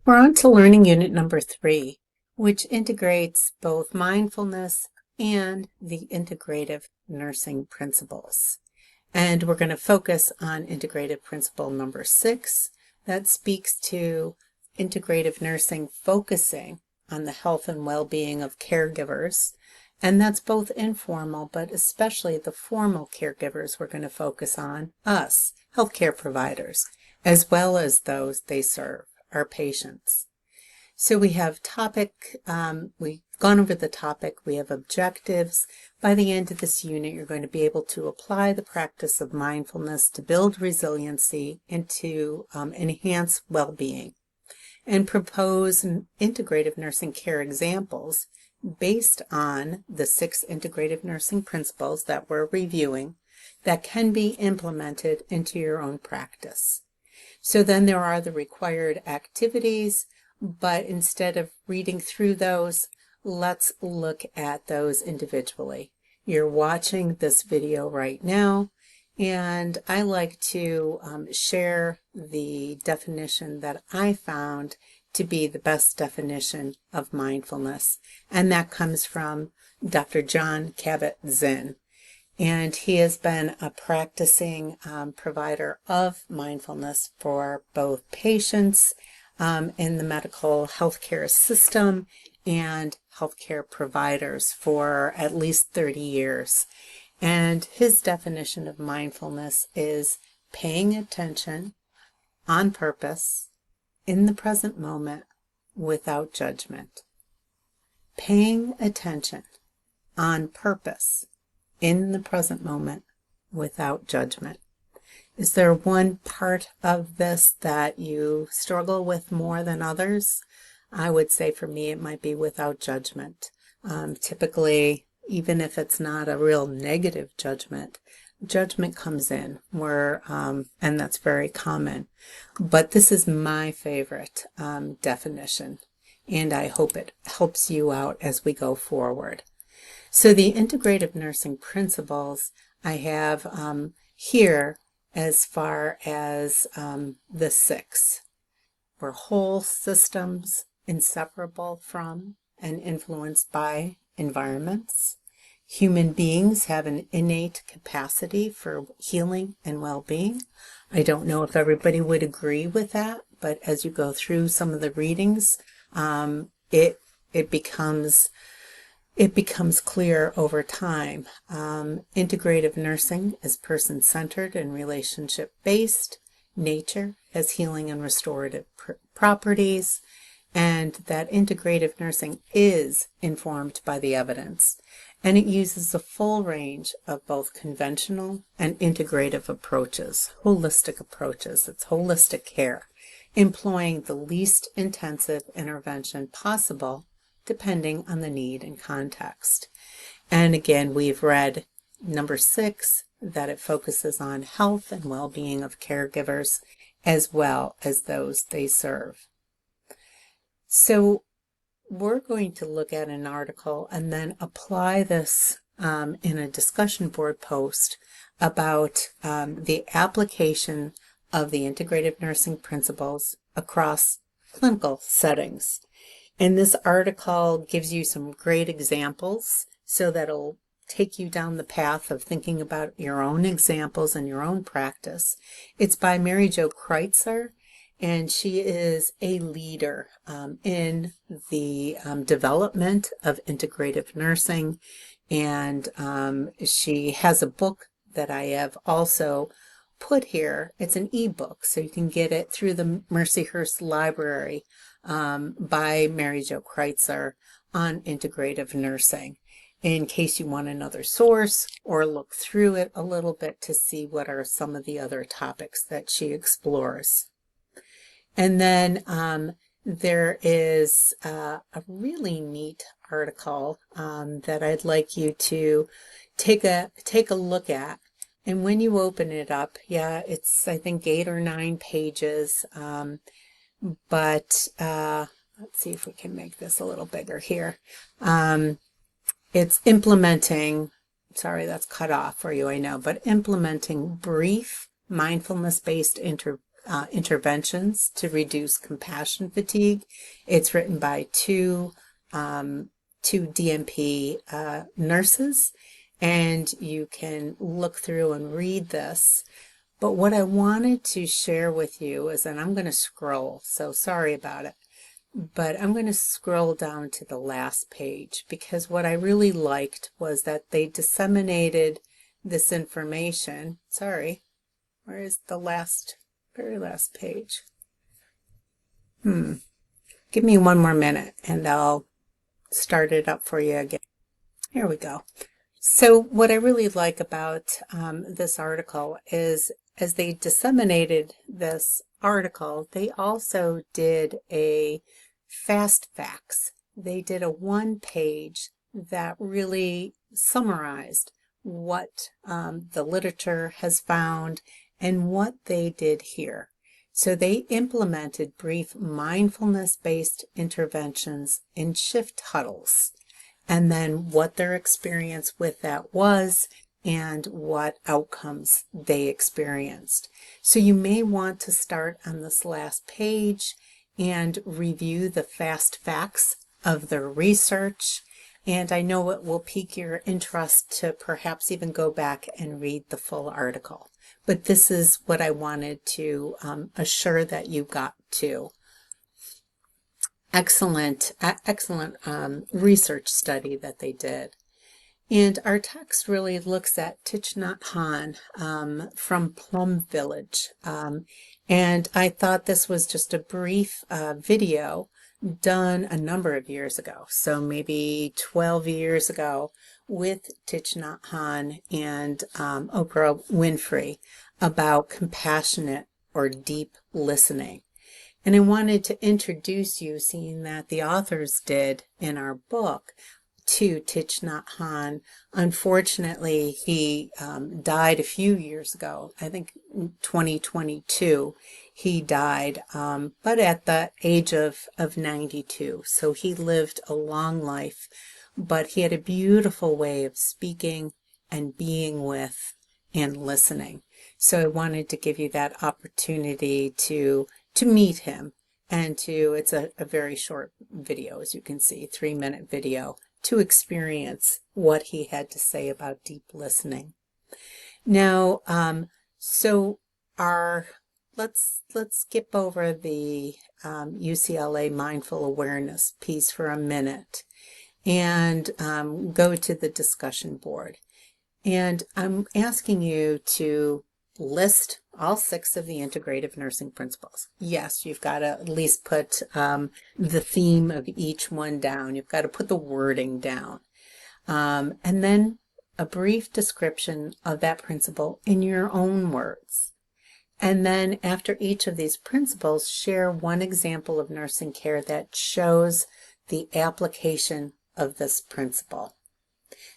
We're on to learning unit number 3, which integrates both mindfulness and the integrative nursing principles. And we're going to focus on integrative principle number 6 that speaks to integrative nursing focusing on the health and well-being of caregivers. And that's both informal, but especially the formal caregivers we're going to focus on, us, healthcare providers, as well as those they serve, our patients. So we have we've gone over the topic, we have objectives. By the end of this unit, you're going to be able to apply the practice of mindfulness to build resiliency and to enhance well-being, and propose integrative nursing care examples based on the 6 integrative nursing principles that we're reviewing that can be implemented into your own practice. So then there are the required activities, but instead of reading through those, let's look at those individually. You're watching this video right now, and I like to share the definition that I found to be the best definition of mindfulness, and that comes from Dr. John Kabat-Zinn. And he has been a practicing provider of mindfulness for both patients in the medical healthcare system and healthcare providers for at least 30 years. And his definition of mindfulness is paying attention on purpose in the present moment without judgment. Paying attention on purpose in the present moment without judgment. Is there one part of this that you struggle with more than others? I would say for me it might be without judgment. Typically, even if it's not a real negative judgment, judgment comes in and that's very common. But this is my favorite definition, and I hope it helps you out as we go forward. So the integrative nursing principles I have here as far as the 6. We're whole systems inseparable from and influenced by environments. Human beings have an innate capacity for healing and well-being. I don't know if everybody would agree with that, but as you go through some of the readings, it becomes clear over time. Integrative nursing is person-centered and relationship-based. Nature has healing and restorative properties, and that integrative nursing is informed by the evidence. And it uses a full range of both conventional and integrative approaches, holistic approaches. It's holistic care, employing the least intensive intervention possible depending on the need and context. And again, we've read number 6, that it focuses on health and well-being of caregivers as well as those they serve. So we're going to look at an article and then apply this in a discussion board post about the application of the integrative nursing principles across clinical settings. And this article gives you some great examples so that it'll take you down the path of thinking about your own examples and your own practice. It's by Mary Jo Kreitzer, and she is a leader in the development of integrative nursing. And she has a book that I have also put here. It's an ebook, so you can get it through the Mercyhurst Library by Mary Jo Kreitzer on integrative nursing, in case you want another source or look through it a little bit to see what are some of the other topics that she explores. And then there is a really neat article that I'd like you to take a look at. And when you open it up, it's I think 8 or 9 pages. But let's see if we can make this a little bigger here. It's implementing, sorry, that's cut off for you, I know, but implementing brief mindfulness-based interventions to reduce compassion fatigue. It's written by two DMP nurses, and you can look through and read this. But what I wanted to share with you is, and I'm going to scroll, so sorry about it, but I'm going to scroll down to the last page, because what I really liked was that they disseminated this information. Sorry, where is the very last page? Give me one more minute and I'll start it up for you again. Here we go. So what I really like about this article is, as they disseminated this article, they also did a fast facts. They did a one-page that really summarized what the literature has found and what they did here. So they implemented brief mindfulness-based interventions in shift huddles, and then what their experience with that was and what outcomes they experienced. So you may want to start on this last page and review the fast facts of their research. And I know it will pique your interest to perhaps even go back and read the full article. But this is what I wanted to assure that you got to. Excellent research study that they did. And our text really looks at Thich Nhat Hanh from Plum Village. And I thought this was just a brief video done a number of years ago, so maybe 12 years ago, with Thich Nhat Hanh and Oprah Winfrey about compassionate or deep listening. And I wanted to introduce you, seeing that the authors did in our book, to Thich Nhat Hanh. Unfortunately, he died a few years ago. I think in 2022 he died, but at the age of 92. So he lived a long life, but he had a beautiful way of speaking and being with and listening. So I wanted to give you that opportunity to meet him, and it's a very short video, as you can see, 3-minute video, to experience what he had to say about deep listening. Now, let's skip over the UCLA mindful awareness piece for a minute and go to the discussion board. And I'm asking you to list all 6 of the integrative nursing principles. Yes, you've got to at least put the theme of each one down. You've got to put the wording down. And then a brief description of that principle in your own words. And then after each of these principles, share one example of nursing care that shows the application of this principle.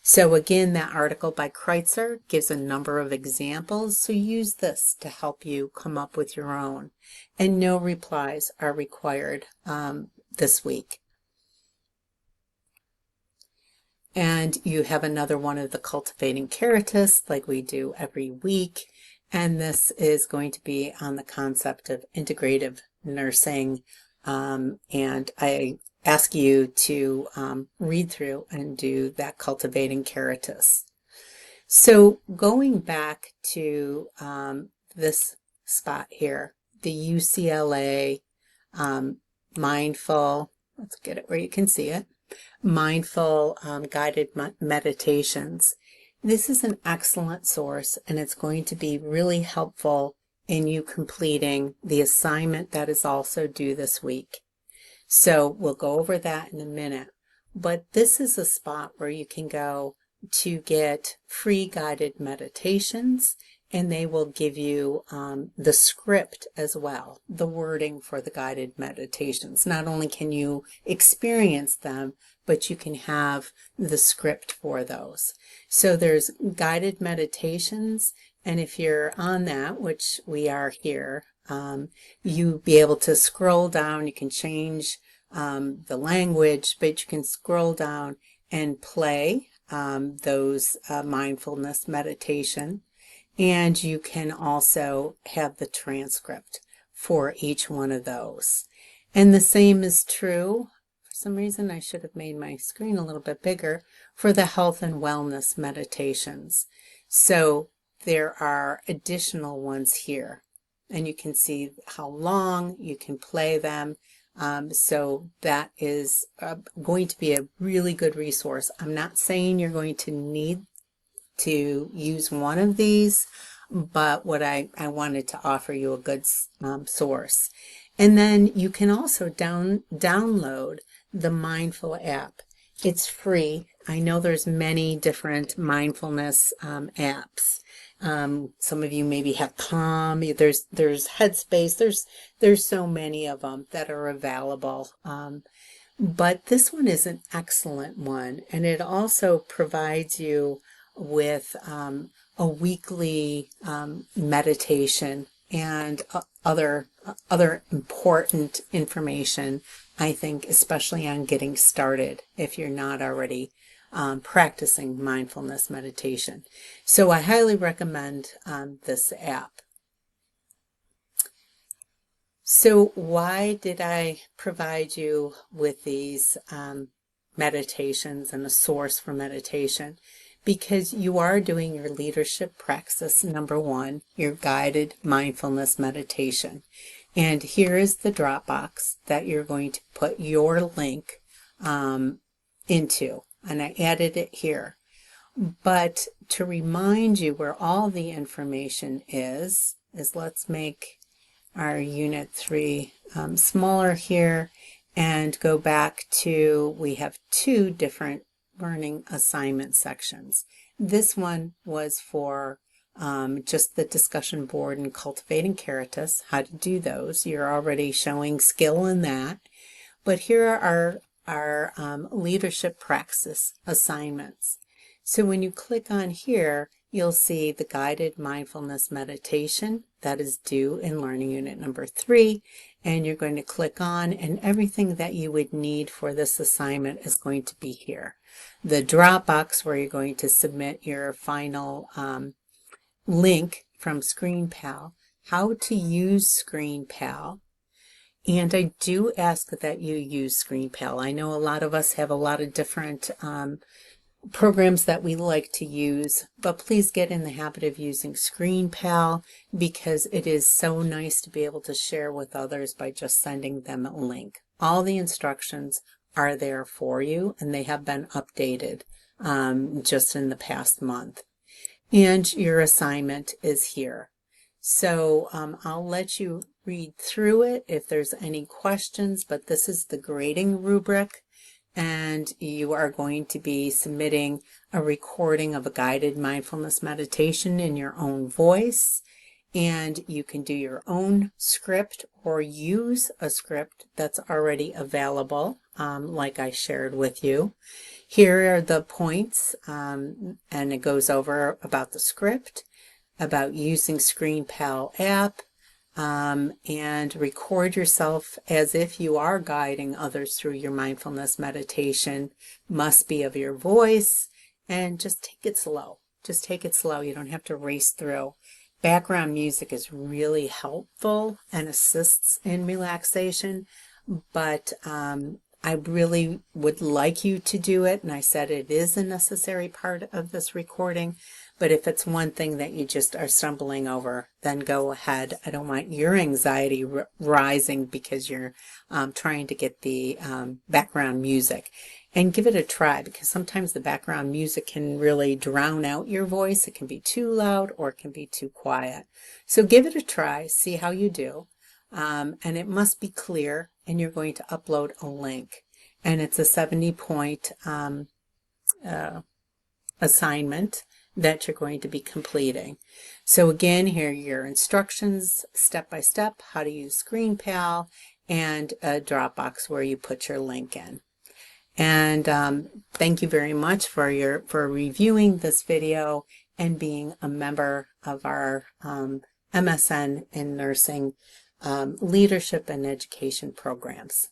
So again, that article by Kreitzer gives a number of examples, so use this to help you come up with your own. And no replies are required this week. And you have another one of the Cultivating Caritas, like we do every week, and this is going to be on the concept of integrative nursing, and I ask you to read through and do that Cultivating Caritas. So going back to this spot here, the UCLA mindful, let's get it where you can see it, mindful guided meditations. This is an excellent source, and it's going to be really helpful in you completing the assignment that is also due this week. So we'll go over that in a minute, but this is a spot where you can go to get free guided meditations, and they will give you the script as well, the wording for the guided meditations. Not only can you experience them, but you can have the script for those. So there's guided meditations, and if you're on that, which we are here, you be able to scroll down. You can change the language, but you can scroll down and play those mindfulness meditation, and you can also have the transcript. for each one of those. And the same is true, for some reason I should have made my screen a little bit bigger, for the health and wellness meditations. So there are additional ones here, and you can see how long you can play them. So that is going to be a really good resource. I'm not saying you're going to need to use one of these, but what I wanted to offer you a good source. And then you can also download the Mindful app. It's free. I know there's many different mindfulness apps. Some of you maybe have Calm. There's Headspace. There's so many of them that are available. But this one is an excellent one, and it also provides you with a weekly meditation and other important information, I think, especially on getting started if you're not already practicing mindfulness meditation. So I highly recommend this app. So why did I provide you with these meditations and a source for meditation? Because you are doing your leadership praxis number 1, your guided mindfulness meditation. And here is the Dropbox that you're going to put your link into. And I added it here. But to remind you where all the information is let's make our Unit 3 smaller here and go back to, we have 2 different learning assignment sections. This one was for just the discussion board and cultivating caritas, how to do those. You're already showing skill in that. But here are our leadership praxis assignments. So when you click on here, you'll see the guided mindfulness meditation that is due in learning unit number 3, and you're going to click on, and everything that you would need for this assignment is going to be here. The Dropbox, where you're going to submit your final link from ScreenPal, how to use ScreenPal. And I do ask that you use ScreenPal. I know a lot of us have a lot of different programs that we like to use, but please get in the habit of using ScreenPal, because it is so nice to be able to share with others by just sending them a link. All the instructions are there for you, and they have been updated just in the past month. And your assignment is here. So I'll let you read through it if there's any questions, but this is the grading rubric. And you are going to be submitting a recording of a guided mindfulness meditation in your own voice. And you can do your own script or use a script that's already available, like I shared with you. Here are the points, and it goes over about the script, about using ScreenPal app, and record yourself as if you are guiding others through your mindfulness meditation. Must be of your voice, and just take it slow. Just take it slow. You don't have to race through. Background music is really helpful and assists in relaxation, but I really would like you to do it, and I said it is a necessary part of this recording. But if it's one thing that you just are stumbling over, then go ahead. I don't want your anxiety rising because you're trying to get the background music. And give it a try, because sometimes the background music can really drown out your voice. It can be too loud or it can be too quiet. So give it a try, see how you do. And it must be clear, and you're going to upload a link. And it's a 70-point assignment that you're going to be completing. So again, here are your instructions, step by step, how to use ScreenPal, and a Dropbox where you put your link in. And thank you very much for reviewing this video and being a member of our MSN in Nursing Leadership and Education programs.